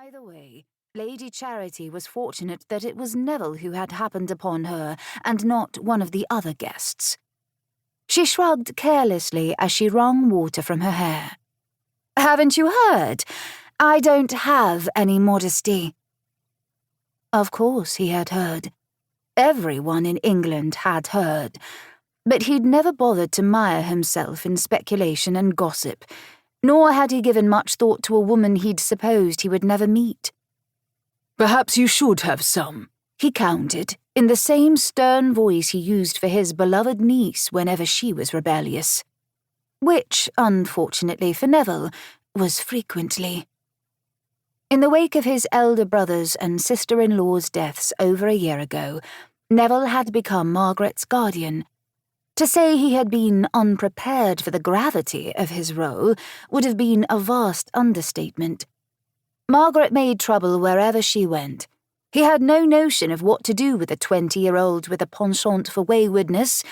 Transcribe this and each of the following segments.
By the way, Lady Charity was fortunate that it was Neville who had happened upon her and not one of the other guests. She shrugged carelessly as she wrung water from her hair. "Haven't you heard? I don't have any modesty." Of course he had heard. Everyone in England had heard. But he'd never bothered to mire himself in speculation and gossip, nor had he given much thought to a woman he'd supposed he would never meet. "Perhaps you should have some," he countered, in the same stern voice he used for his beloved niece whenever she was rebellious. Which, unfortunately for Neville, was frequently. In the wake of his elder brother's and sister-in-law's deaths over a year ago, Neville had become Margaret's guardian. To say he had been unprepared for the gravity of his role would have been a vast understatement. Margaret made trouble wherever she went. He had no notion of what to do with a 20-year-old with a penchant for waywardness.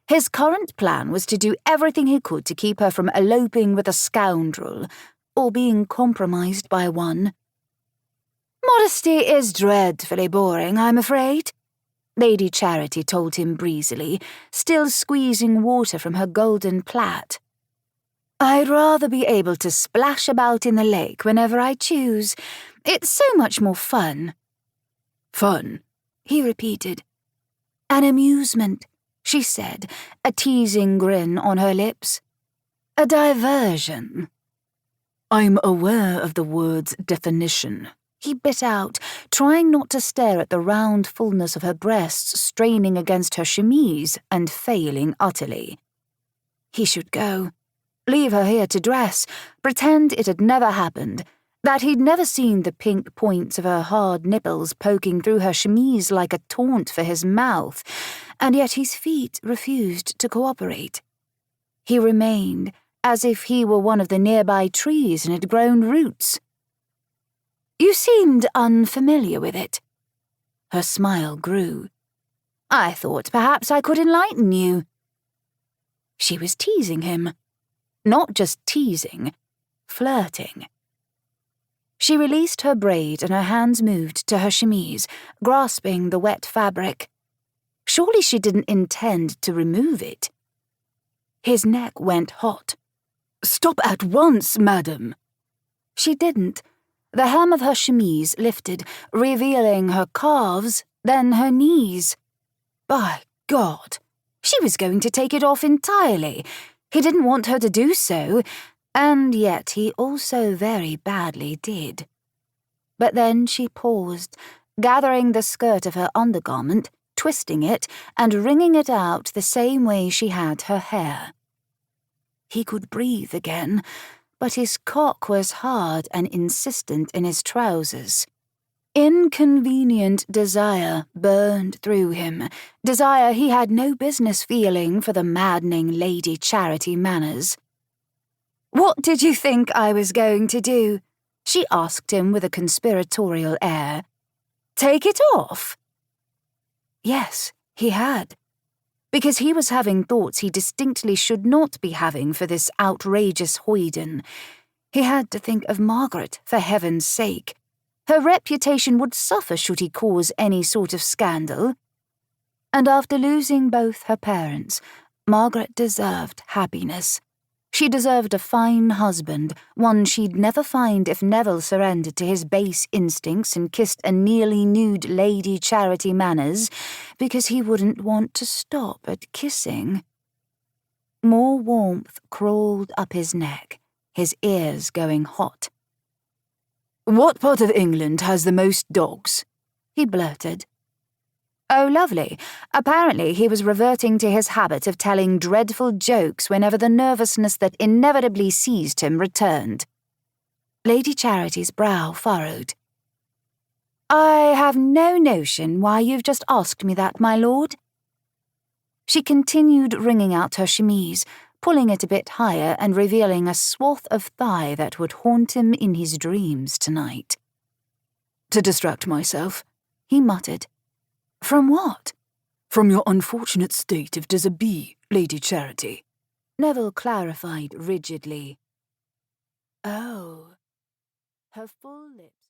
His current plan was to do everything he could to keep her from eloping with a scoundrel, or being compromised by one. "Modesty is dreadfully boring, I'm afraid," Lady Charity told him breezily, still squeezing water from her golden plait. "I'd rather be able to splash about in the lake whenever I choose. It's so much more fun." "Fun?" he repeated. "An amusement," she said, a teasing grin on her lips. "A diversion." "I'm aware of the word's definition," he bit out, trying not to stare at the round fullness of her breasts straining against her chemise and failing utterly. He should go. Leave her here to dress, pretend it had never happened, that he'd never seen the pink points of her hard nipples poking through her chemise like a taunt for his mouth, and yet his feet refused to cooperate. He remained, as if he were one of the nearby trees and had grown roots. "You seemed unfamiliar with it." Her smile grew. "I thought perhaps I could enlighten you." She was teasing him. Not just teasing, flirting. She released her braid and her hands moved to her chemise, grasping the wet fabric. Surely she didn't intend to remove it. His neck went hot. "Stop at once, madam." She didn't. The hem of her chemise lifted, revealing her calves, then her knees. By God! She was going to take it off entirely. He didn't want her to do so, and yet he also very badly did. But then she paused, gathering the skirt of her undergarment, twisting it, and wringing it out the same way she had her hair. He could breathe again, but his cock was hard and insistent in his trousers. Inconvenient desire burned through him, desire he had no business feeling for the maddening Lady Charity manners. "What did you think I was going to do?" she asked him with a conspiratorial air. "Take it off?" Yes, he had. Because he was having thoughts he distinctly should not be having for this outrageous hoyden. He had to think of Margaret, for heaven's sake. Her reputation would suffer should he cause any sort of scandal. And after losing both her parents, Margaret deserved happiness. She deserved a fine husband, one she'd never find if Neville surrendered to his base instincts and kissed a nearly nude Lady Charity manners, because he wouldn't want to stop at kissing. More warmth crawled up his neck, his ears going hot. "What part of England has the most dogs?" he blurted. Oh, lovely. Apparently he was reverting to his habit of telling dreadful jokes whenever the nervousness that inevitably seized him returned. Lady Charity's brow furrowed. "I have no notion why you've just asked me that, my lord." She continued wringing out her chemise, pulling it a bit higher and revealing a swath of thigh that would haunt him in his dreams tonight. "To distract myself," he muttered. "From what?" "From your unfortunate state of dishabille, Lady Charity," Neville clarified rigidly. Oh. Her full lips